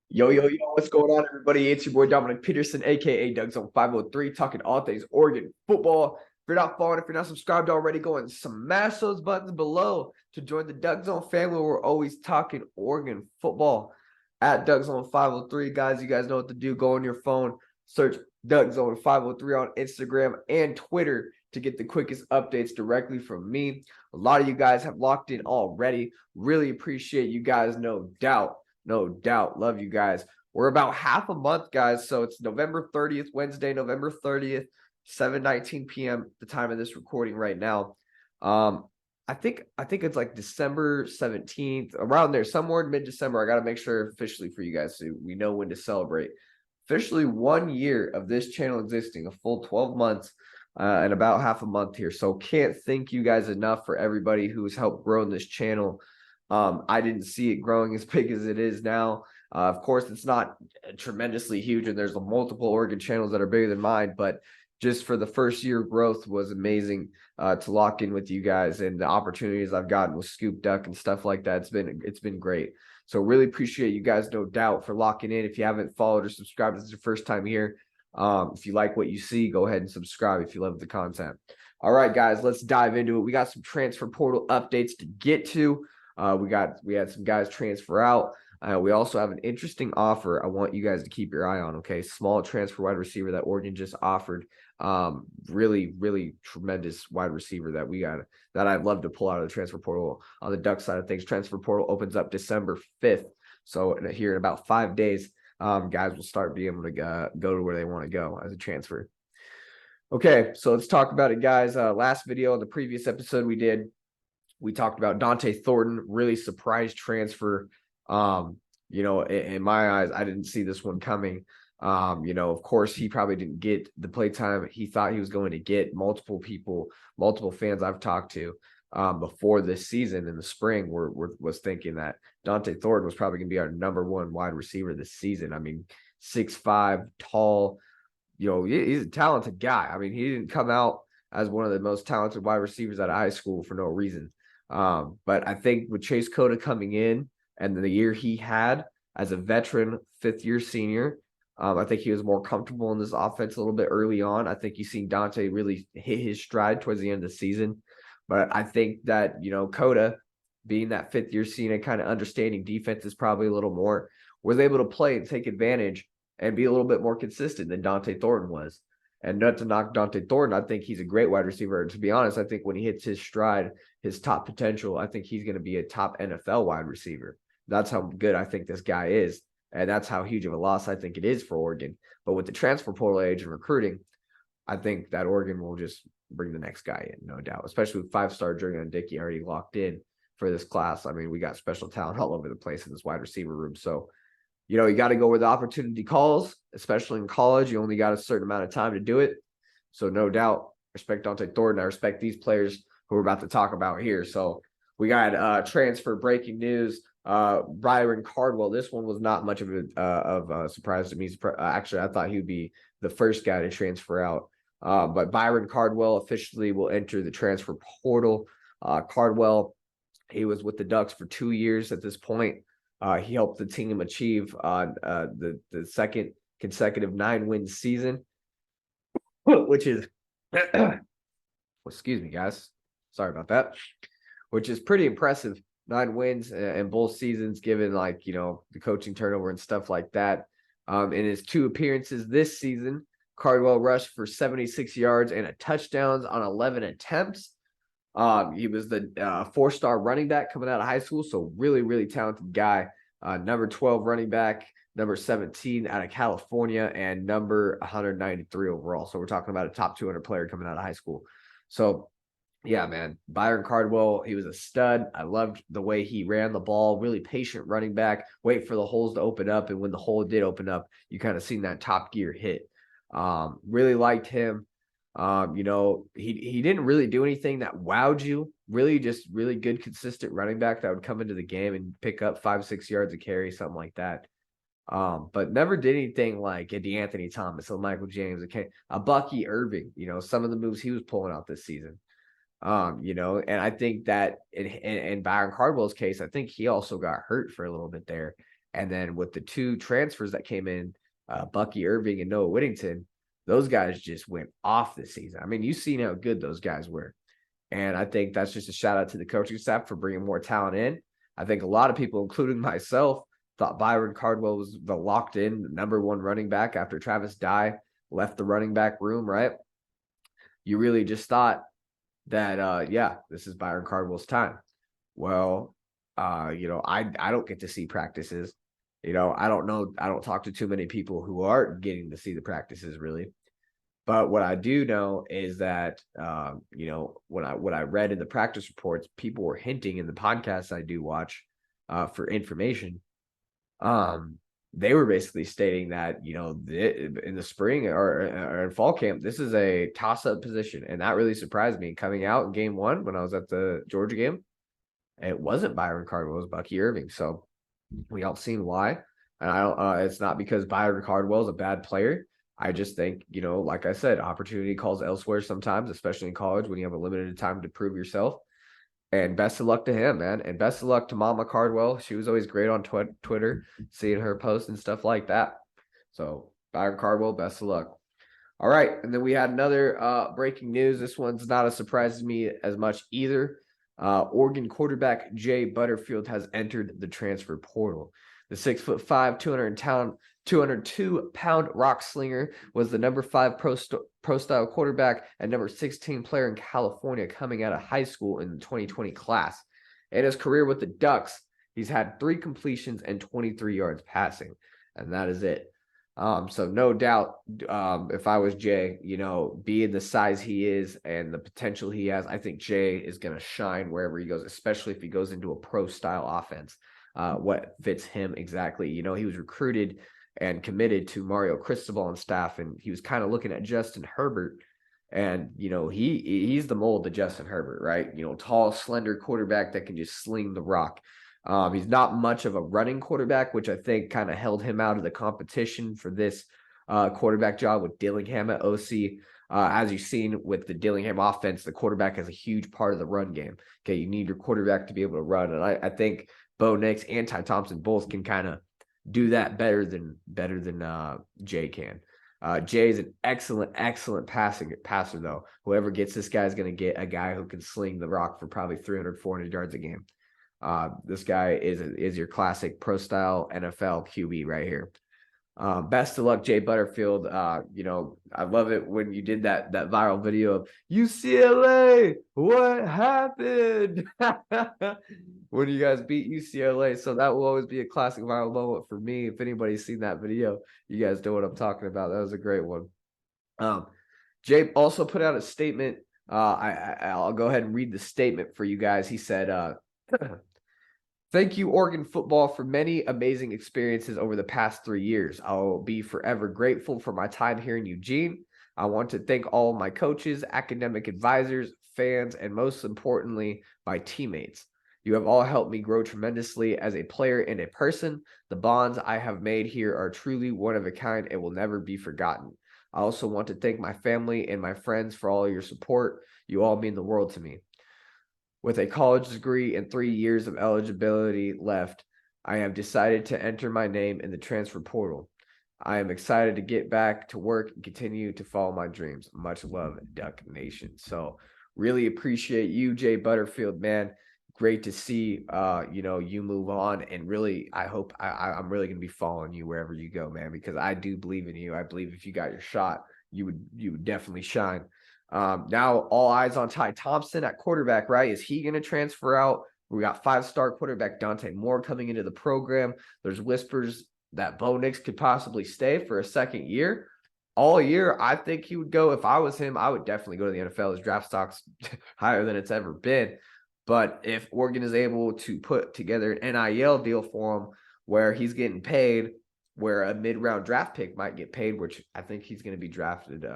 Yo, yo, yo, what's going on, everybody? It's your boy Dominic Peterson, aka Doug Zone 503, talking all things Oregon football. If you're not following, if you're not subscribed already, go and smash those buttons below to join the Doug Zone family. We're always talking Oregon football at Doug Zone 503. Guys, you guys know what to do. Go on your phone, search Doug Zone 503 on Instagram and Twitter to get the quickest updates directly from me. A lot of you guys have locked in already. Really appreciate you guys, no doubt. No doubt. Love you guys. We're about half a month, guys. So it's November 30th, Wednesday, November 30th, 7:19 p.m. the time of this recording right now. I think it's like December 17th, around there, somewhere in mid-December. I got to make sure officially for you guys so we know when to celebrate. Officially 1 year of this channel existing, a full 12 months and about half a month here. So can't thank you guys enough for everybody who's helped grow this channel. I didn't see it growing as big as it is now. Of course, it's not tremendously huge, and there's multiple Oregon channels that are bigger than mine, but just for the first year growth was amazing to lock in with you guys, and the opportunities I've gotten with Scoop Duck and stuff like that. It's been great. So really appreciate you guys, no doubt, for locking in. If you haven't followed or subscribed, this is your first time here. If you like what you see, go ahead and subscribe if you love the content. All right, guys, let's dive into it. We got some transfer portal updates to get to. We had some guys transfer out. We also have an interesting offer I want you guys to keep your eye on. Okay, small transfer wide receiver that Oregon just offered. Really tremendous wide receiver that we got that I'd love to pull out of the transfer portal. On the Duck side of things, transfer portal opens up December 5th. So here in about 5 days, guys will start being able to go to where they want to go as a transfer. Okay, so let's talk about it, guys. Last video in the previous episode we talked about Dante Thornton, really surprise transfer. In my eyes, I didn't see this one coming. Of course, he probably didn't get the play time he thought he was going to get. Multiple fans I've talked to before this season in the spring was thinking that Dante Thornton was probably going to be our #1 wide receiver this season. I mean, 6'5", tall. He's a talented guy. I mean, he didn't come out as one of the most talented wide receivers out of high school for no reason. But I think with Chase Cota coming in and the year he had as a veteran 5th-year senior, I think he was more comfortable in this offense a little bit early on. I think you've seen Dante really hit his stride towards the end of the season. But I think that, Cota, being that 5th-year senior, kind of understanding defense is probably a little more, was able to play and take advantage and be a little bit more consistent than Dante Thornton was. And not to knock Dante Thornton, I think he's a great wide receiver. To be honest, I think when he hits his stride, his top potential, I think he's going to be a top NFL wide receiver. That's how good I think this guy is. And that's how huge of a loss I think it is for Oregon. But with the transfer portal age and recruiting, I think that Oregon will just bring the next guy in, no doubt, especially with 5-star Jurgen and Dickey already locked in for this class. I mean, we got special talent all over the place in this wide receiver room. So, you got to go where the opportunity calls, especially in college. You only got a certain amount of time to do it. So no doubt, respect Dante Thornton. I respect these players who we're about to talk about here. So we got transfer breaking news. Byron Cardwell. This one was not much of a surprise to me. Actually, I thought he would be the first guy to transfer out. But Byron Cardwell officially will enter the transfer portal. Cardwell, he was with the Ducks for 2 years at this point. He helped the team achieve the second consecutive 9-win season, which is, excuse me, guys. Sorry about that. Which is pretty impressive. 9 wins in both seasons, given the coaching turnover and stuff like that. In his 2 appearances this season, Cardwell rushed for 76 yards and a touchdowns on 11 attempts. He was the 4-star running back coming out of high school, so really talented guy. Number 12 running back, number 17 out of California, and number 193 overall. So we're talking about a top 200 player coming out of high school. So, yeah, man, Byron Cardwell, he was a stud. I loved the way he ran the ball, really patient running back, wait for the holes to open up, and when the hole did open up, you kind of seen that top gear hit. Really liked him. He didn't really do anything that wowed you. Really, just really good, consistent running back that would come into the game and pick up 5-6 yards a carry, something like that. But never did anything like a DeAnthony Thomas, a Michael James, a Bucky Irving. Some of the moves he was pulling out this season. And I think that in Byron Cardwell's case, I think he also got hurt for a little bit there. And then with the 2 transfers that came in, Bucky Irving and Noah Whittington, those guys just went off this season. I mean, you've seen how good those guys were. And I think that's just a shout out to the coaching staff for bringing more talent in. I think a lot of people, including myself, thought Byron Cardwell was the locked in number 1 running back after Travis Dye left the running back room, right? You really just thought that, this is Byron Cardwell's time. Well, I don't get to see practices. I don't know. I don't talk to too many people who aren't getting to see the practices really. But what I do know is that, what I read in the practice reports, people were hinting in the podcasts I do watch for information. They were basically stating that, in the spring or in fall camp, this is a toss-up position. And that really surprised me coming out in game 1 when I was at the Georgia game. It wasn't Byron Cardwell, it was Bucky Irving. So we all seen why. And I don't, it's not because Byron Cardwell is a bad player. I just think, like I said, opportunity calls elsewhere sometimes, especially in college when you have a limited time to prove yourself. And best of luck to him, man. And best of luck to Mama Cardwell. She was always great on Twitter, seeing her posts and stuff like that. So Byron Cardwell, best of luck. All right. And then we had another breaking news. This one's not a surprise to me as much either. Oregon quarterback Jay Butterfield has entered the transfer portal. The 6'5", 202-pound rock slinger was the number 5 pro-style quarterback and number 16 player in California coming out of high school in the 2020 class. In his career with the Ducks, he's had 3 completions and 23 yards passing, and that is it. So no doubt, if I was Jay, being the size he is and the potential he has, I think Jay is going to shine wherever he goes, especially if he goes into a pro-style offense. What fits him exactly. He was recruited and committed to Mario Cristobal and staff, and he was kind of looking at Justin Herbert, and he's the mold to Justin Herbert, right? Tall, slender quarterback that can just sling the rock. He's not much of a running quarterback, which I think kind of held him out of the competition for this quarterback job with Dillingham at OC. As you've seen with the Dillingham offense, the quarterback is a huge part of the run game. Okay, you need your quarterback to be able to run, and I think Bo Nix and Ty Thompson both can kind of do that better than Jay can. Jay is an excellent passer, though. Whoever gets this guy is going to get a guy who can sling the rock for probably 300, 400 yards a game. This guy is your classic pro-style NFL QB right here. Best of luck, Jay Butterfield. I love it when you did that viral video of UCLA. What happened? When you guys beat UCLA. So that will always be a classic viral moment for me. If anybody's seen that video, you guys know what I'm talking about. That was a great one. Jay also put out a statement. I'll go ahead and read the statement for you guys. He said, "Thank you, Oregon football, for many amazing experiences over the past 3 years. I will be forever grateful for my time here in Eugene. I want to thank all of my coaches, academic advisors, fans, and most importantly, my teammates. You have all helped me grow tremendously as a player and a person. The bonds I have made here are truly one of a kind and will never be forgotten. I also want to thank my family and my friends for all your support. You all mean the world to me. With a college degree and 3 years of eligibility left, I have decided to enter my name in the transfer portal. I am excited to get back to work and continue to follow my dreams. Much love, Duck Nation." So really appreciate you, Jay Butterfield, man. Great to see, you move on. And really, I hope I'm really going to be following you wherever you go, man, because I do believe in you. I believe if you got your shot, you would definitely shine. Now all eyes on Ty Thompson at quarterback, right? Is he going to transfer out? We got 5-star quarterback Dante Moore coming into the program. There's whispers that Bo Nix could possibly stay for a second year. All year, I think he would go. If I was him, I would definitely go to the NFL. His draft stock's higher than it's ever been. But if Oregon is able to put together an NIL deal for him where he's getting paid, where a mid-round draft pick might get paid, which I think he's going to be drafted,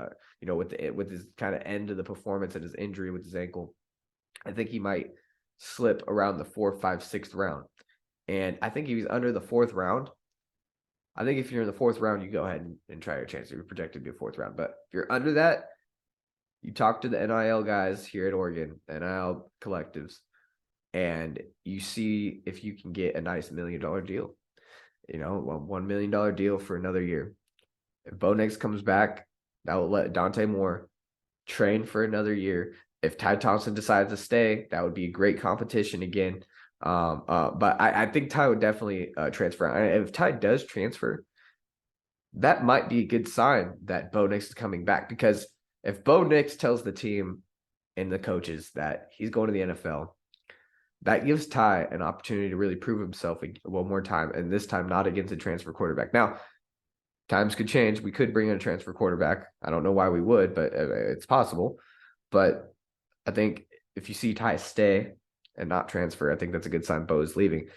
with his kind of end of the performance and his injury with his ankle, I think he might slip around the 4th, 5th, 6th round. And I think if he's under the 4th round, I think if you're in the 4th round, you go ahead and try your chance. You're projected to be a 4th round. But if you're under that, you talk to the NIL guys here at Oregon, NIL collectives, and you see if you can get a nice $1 million deal. a $1 million deal for another year. If Bo Nix comes back, that will let Dante Moore train for another year. If Ty Thompson decides to stay, that would be a great competition again. But I think Ty would definitely transfer. And if Ty does transfer, that might be a good sign that Bo Nix is coming back, because if Bo Nix tells the team and the coaches that he's going to the NFL, that gives Ty an opportunity to really prove himself one more time, and this time not against a transfer quarterback. Now, times could change. We could bring in a transfer quarterback. I don't know why we would, but it's possible. But I think if you see Ty stay and not transfer, I think that's a good sign Bo is leaving.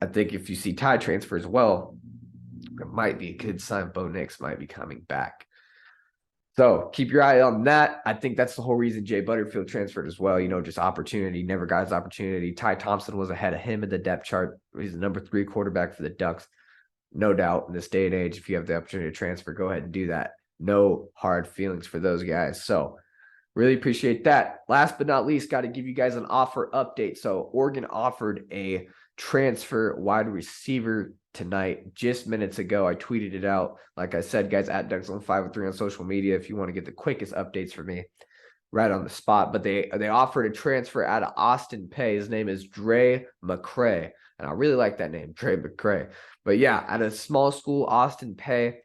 I think if you see Ty transfer as well, it might be a good sign Bo Nix might be coming back. So keep your eye on that. I think that's the whole reason Jay Butterfield transferred as well. Just opportunity, never got his opportunity. Ty Thompson was ahead of him in the depth chart. He's the number 3 quarterback for the Ducks. No doubt in this day and age, if you have the opportunity to transfer, go ahead and do that. No hard feelings for those guys. So really appreciate that. Last but not least, got to give you guys an offer update. So Oregon offered a transfer wide receiver tonight, just minutes ago. I tweeted it out. Like I said, guys, at DucksZone503 on social media, if you want to get the quickest updates from me right on the spot. But they offered a transfer out of Austin Peay. His name is Dre McCray. And I really like that name, Dre McCray. But yeah, at a small school, Austin Peay.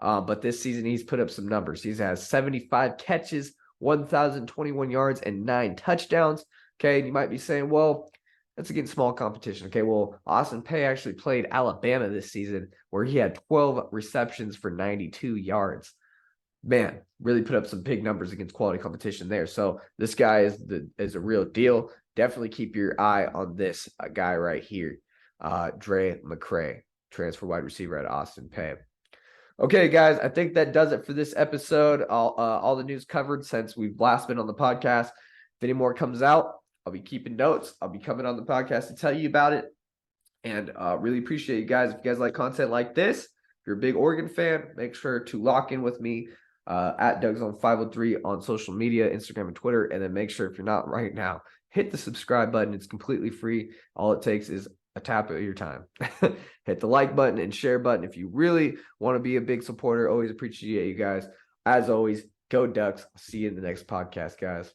But this season, he's put up some numbers. He has 75 catches, 1,021 yards, and 9 touchdowns. Okay, and you might be saying, well, that's against small competition. Okay, well, Austin Peay actually played Alabama this season, where he had 12 receptions for 92 yards. Man, really put up some big numbers against quality competition there. So this guy is a real deal. Definitely keep your eye on this guy right here, Dre McCray, transfer wide receiver at Austin Peay. Okay, guys, I think that does it for this episode. All the news covered since we've last been on the podcast. If any more comes out, I'll be keeping notes. I'll be coming on the podcast to tell you about it. And really appreciate you guys. If you guys like content like this, if you're a big Oregon fan, make sure to lock in with me at DucksZone503 on social media, Instagram and Twitter. And then make sure, if you're not right now, hit the subscribe button. It's completely free. All it takes is a tap of your time. Hit the like button and share button if you really want to be a big supporter. Always appreciate you guys. As always, go Ducks. See you in the next podcast, guys.